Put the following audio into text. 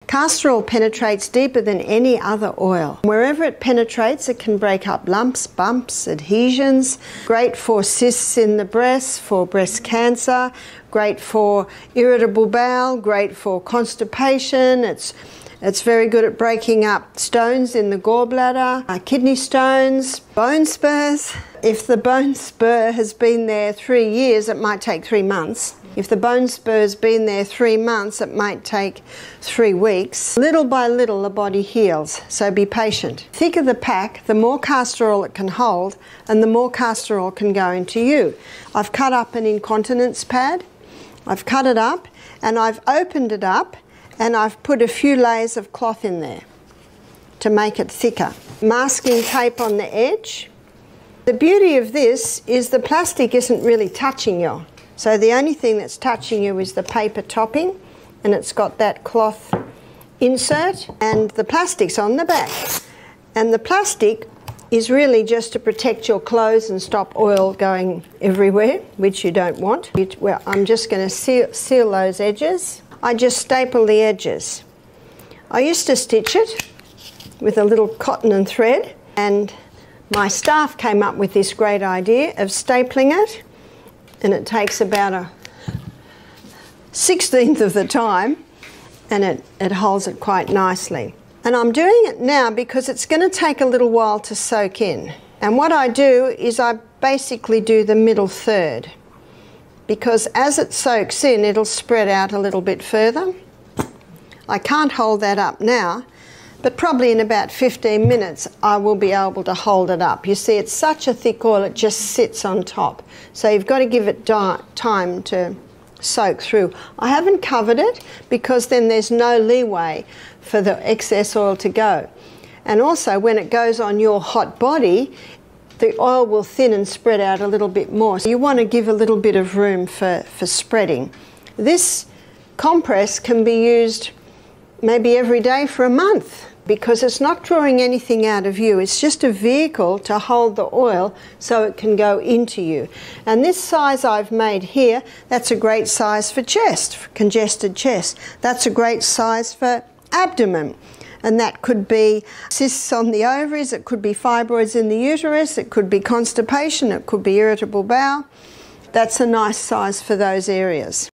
Castor oil penetrates deeper than any other oil. Wherever it penetrates, it can break up lumps, bumps, adhesions. Great for cysts in the breast, for breast cancer, great for irritable bowel, great for constipation. It's very good at breaking up stones in the gallbladder, kidney stones, bone spurs. If the bone spur has been there 3 years, it might take 3 months. If the bone spur's been there 3 months, it might take 3 weeks. Little by little, the body heals, so be patient. The thicker the pack, the more castor oil it can hold, and the more castor oil can go into you. I've cut up an incontinence pad. I've cut it up, and I've opened it up, and I've put a few layers of cloth in there to make it thicker. Masking tape on the edge. The beauty of this is the plastic isn't really touching you. So the only thing that's touching you is the paper topping, and it's got that cloth insert, and the plastic's on the back. And the plastic is really just to protect your clothes and stop oil going everywhere, which you don't want. Well, I'm just going to seal those edges. I just staple the edges. I used to stitch it with a little cotton and thread, and my staff came up with this great idea of stapling it, and it takes about a 1/16 of the time, and it holds it quite nicely. And I'm doing it now because it's going to take a little while to soak in. And what I do is I basically do the middle third, because as it soaks in, it'll spread out a little bit further. I can't hold that up now, but probably in about 15 minutes I will be able to hold it up. You see, it's such a thick oil, it just sits on top. So you've got to give it time to soak through. I haven't covered it because then there's no leeway for the excess oil to go. And also when it goes on your hot body, the oil will thin and spread out a little bit more. So you want to give a little bit of room for spreading. This compress can be used maybe every day for a month, because it's not drawing anything out of you. It's just a vehicle to hold the oil so it can go into you. And this size I've made here, that's a great size for chest, for congested chest. That's a great size for abdomen. And that could be cysts on the ovaries, it could be fibroids in the uterus, it could be constipation, it could be irritable bowel. That's a nice size for those areas.